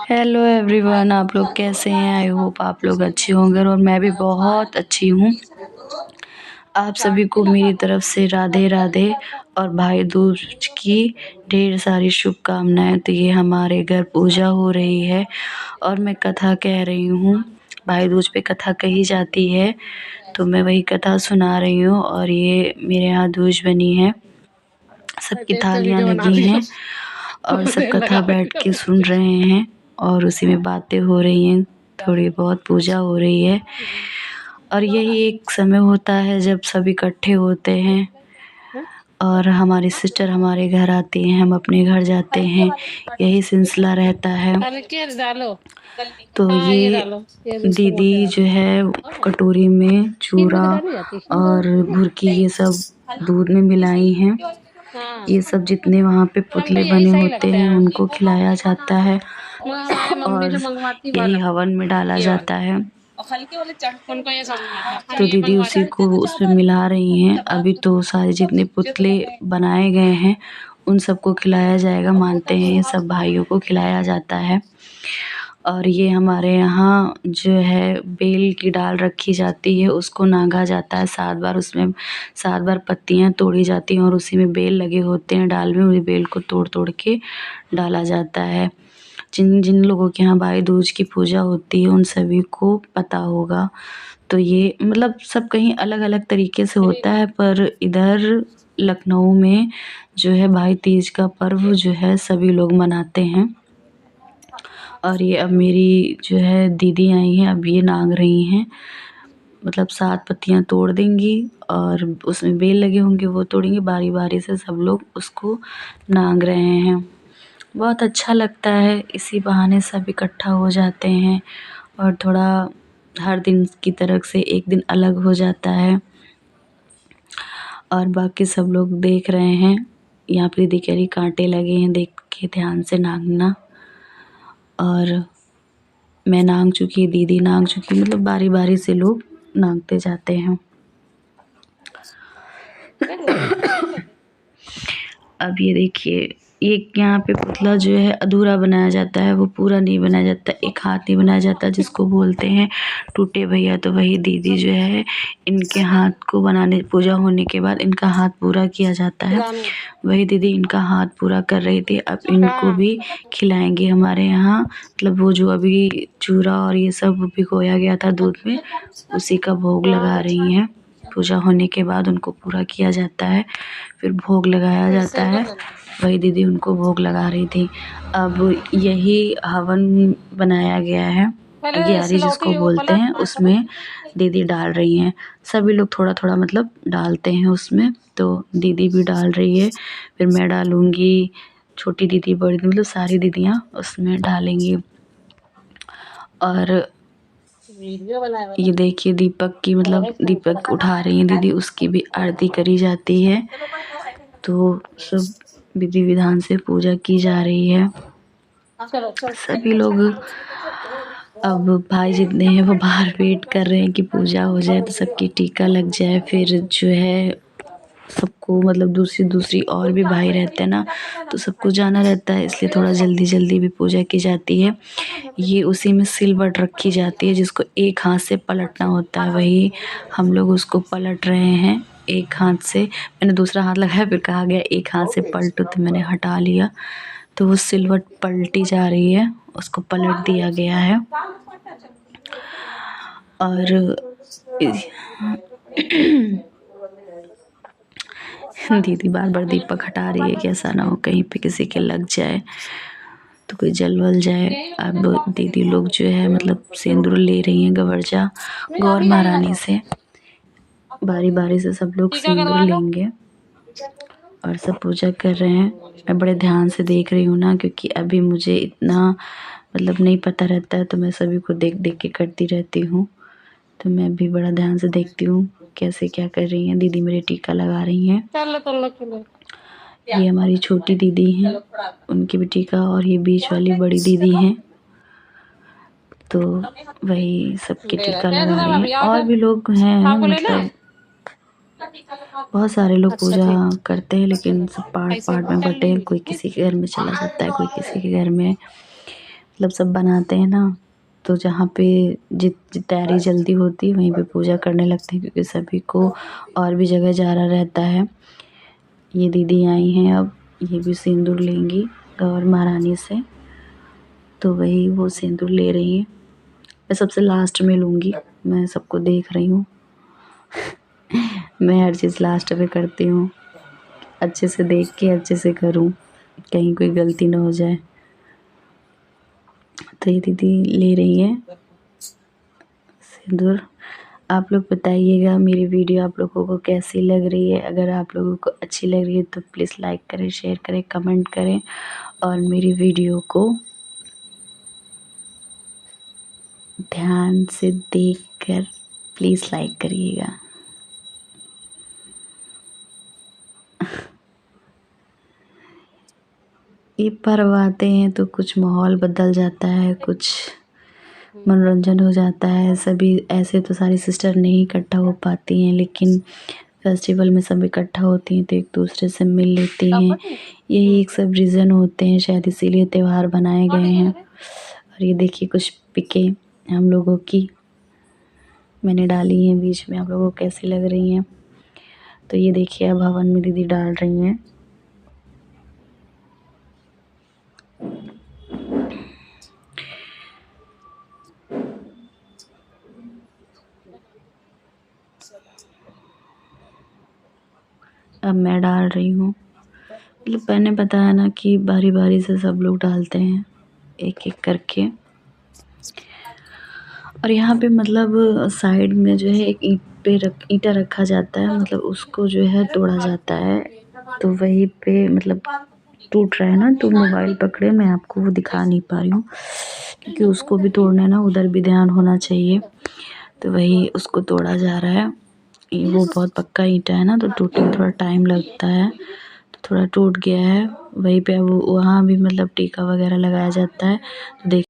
Hello everyone, आप लोग कैसे हैं? आई होप आप लोग अच्छे होंगे और मैं भी बहुत अच्छी हूँ। आप सभी को मेरी तरफ से राधे राधे और भाई दूज की ढेर सारी शुभकामनाएं। तो ये हमारे घर पूजा हो रही है और मैं कथा कह रही हूँ। भाई दूज पे कथा कही जाती है तो मैं वही कथा सुना रही हूँ। और ये मेरे यहाँ दूज बनी है, सबकी थालियाँ लगी हैं और सब कथा बैठ के सुन रहे हैं और उसी में बातें हो रही हैं, थोड़ी बहुत पूजा हो रही है। और यही एक समय होता है जब सब इकट्ठे होते हैं और हमारी सिस्टर हमारे घर आती हैं, हम अपने घर जाते हैं, यही सिलसिला रहता है। तो ये दीदी जो है कटोरी में चूरा और भुरकी ये सब दूध में मिलाई हैं। ये सब जितने वहाँ पे पुतले बने होते हैं उनको खिलाया जाता है और यही हवन में डाला जाता है। तो दीदी उसी को उसमें मिला रही हैं। अभी तो सारे जितने पुतले बनाए गए हैं उन सबको खिलाया जाएगा, मानते हैं ये सब भाइयों को खिलाया जाता है। और ये हमारे यहाँ जो है बेल की डाल रखी जाती है, उसको नागा जाता है 7 बार, उसमें 7 बार पत्तियाँ तोड़ी जाती हैं और उसी में बेल लगे होते हैं डाल में, उसी बेल को तोड़ तोड़ के डाला जाता है। जिन जिन लोगों के यहाँ भाई दूज की पूजा होती है उन सभी को पता होगा। तो ये मतलब सब कहीं अलग अलग तरीके से होता है, पर इधर लखनऊ में जो है भाई तीज का पर्व जो है सभी लोग मनाते हैं। और ये अब मेरी जो है दीदी आई हैं, अब ये नांग रही हैं, मतलब 7 पत्तियाँ तोड़ देंगी और उसमें बेल लगे होंगे वो तोड़ेंगी, बारी बारी से सब लोग उसको नांग रहे हैं। बहुत अच्छा लगता है, इसी बहाने सब इकट्ठा हो जाते हैं और थोड़ा हर दिन की तरह से एक दिन अलग हो जाता है। और बाकी सब लोग देख रहे हैं, यहाँ पे दीदी कह रही कांटे लगे हैं, देख के ध्यान से नांगना। और मैं नांग चुकी, दीदी नांग चुकी, मतलब बारी बारी से लोग नांगते जाते हैं। अब ये देखिए, एक यहाँ पे पुतला जो है अधूरा बनाया जाता है, वो पूरा नहीं बनाया जाता, एक हाथ नहीं बनाया जाता, जिसको बोलते हैं टूटे भैया। तो वही दीदी जो है इनके हाथ को बनाने, पूजा होने के बाद इनका हाथ पूरा किया जाता है। वही दीदी इनका हाथ पूरा कर रही थी, अब इनको भी खिलाएंगे हमारे यहाँ। मतलब वो जो अभी चूरा और ये सब भिगोया गया था दूध में, उसी का भोग लगा रही हैं। पूजा होने के बाद उनको पूरा किया जाता है, फिर भोग लगाया जाता है। वही दीदी उनको भोग लगा रही थी। अब यही हवन बनाया गया है, अगियारी जिसको बोलते हैं, उसमें दीदी डाल रही हैं। सभी लोग थोड़ा थोड़ा मतलब डालते हैं उसमें, तो दीदी भी डाल रही है, फिर मैं डालूँगी, छोटी दीदी बड़ी दीदी मतलब सारी दीदियाँ उसमें डालेंगी। और ये देखिए दीपक की, मतलब दीपक उठा रही हैं दीदी, उसकी भी आरती करी जाती है। तो सब विधि विधान से पूजा की जा रही है। सभी लोग, अब भाई जितने हैं वो बाहर वेट कर रहे हैं कि पूजा हो जाए तो सबकी टीका लग जाए, फिर जो है सबको, मतलब दूसरी दूसरी और भी भाई रहते हैं ना, तो सबको जाना रहता है, इसलिए थोड़ा जल्दी जल्दी भी पूजा की जाती है। ये उसी में सिलवट रखी जाती है जिसको एक हाथ से पलटना होता है, वही हम लोग उसको पलट रहे हैं एक हाथ से। मैंने दूसरा हाथ लगाया, फिर कहा गया एक हाथ से पलटो, तो मैंने हटा लिया। तो वो सिलवट पलटी जा रही है, उसको पलट दिया गया है। और दीदी बार बार दीपक हटा रही है कि ऐसा ना हो कहीं पे किसी के लग जाए तो कोई जल वल जाए। अब दीदी लोग जो है मतलब सिंदूर ले रही हैं गवर्जा गौर महारानी से, बारी बारी से सब लोग सिंदूर लेंगे और सब पूजा कर रहे हैं। मैं बड़े ध्यान से देख रही हूँ ना, क्योंकि अभी मुझे इतना मतलब नहीं पता रहता है, तो मैं सभी को देख देख के करती रहती हूँ। तो मैं भी बड़ा ध्यान से देखती हूँ कैसे क्या कर रही हैं। दीदी मेरे टीका लगा रही हैं। ये हमारी छोटी दीदी हैं, उनकी भी टीका, और ये बीच वाली बड़ी दीदी हैं, तो वही सबके टीका लगा रही हैं। और भी लोग हैं, मतलब बहुत सारे लोग अच्छा पूजा ठीक। करते हैं, लेकिन सब पार्ट ऐसे पार्ट में कर बटे हैं। लेंगे। कोई किसी के घर में चला जाता है, कोई किसी के घर में, मतलब सब बनाते हैं ना। तो जहाँ पे तैयारी जल्दी होती है वहीं पे पूजा करने लगते हैं, क्योंकि सभी को और भी जगह जाना रहता है। ये दीदी आई हैं, अब ये भी सिंदूर लेंगी गौर महारानी से, तो वही वो सिंदूर ले रही हैं। मैं सबसे लास्ट में लूँगी, मैं सबको देख रही हूँ। मैं हर चीज़ लास्ट में करती हूँ, अच्छे से देख के अच्छे से करूँ, कहीं कोई गलती ना हो जाए। तो ये दीदी ले रही है सिंदूर। आप लोग बताइएगा मेरी वीडियो आप लोगों को कैसी लग रही है। अगर आप लोगों को अच्छी लग रही है तो प्लीज़ लाइक करें, शेयर करें, कमेंट करें, और मेरी वीडियो को ध्यान से देखकर प्लीज़ लाइक करिएगा। ये पर्व आते हैं तो कुछ माहौल बदल जाता है, कुछ मनोरंजन हो जाता है। सभी ऐसे तो सारी सिस्टर नहीं इकट्ठा हो पाती हैं, लेकिन फेस्टिवल में सब इकट्ठा होती हैं तो एक दूसरे से मिल लेती हैं। यही एक सब रीज़न होते हैं, शायद इसीलिए त्यौहार बनाए गए हैं। और ये देखिए कुछ पिकें हम लोगों की मैंने डाली हैं बीच में, आप लोगों को कैसी लग रही हैं। तो ये देखिए अब हवन में दीदी डाल रही हैं। अब मैं डाल रही हूँ। मतलब मैंने बताया ना कि बारी बारी से सब लोग डालते हैं एक एक करके। और यहाँ पे मतलब साइड में जो है एक ईंटा रखा जाता है, मतलब उसको जो है तोड़ा जाता है। तो वहीं पे मतलब टूट रहा है ना, तो मोबाइल पकड़े मैं आपको वो दिखा नहीं पा रही हूँ, क्योंकि उसको भी तोड़ना है ना, उधर भी ध्यान होना चाहिए। तो वही उसको तोड़ा जा रहा है। वो बहुत पक्का ईंटा है ना, तो टूटने में थोड़ा टाइम लगता है, तो थोड़ा टूट गया है। वहीं पे अब वहाँ भी मतलब टीका वगैरह लगाया जाता है। तो देख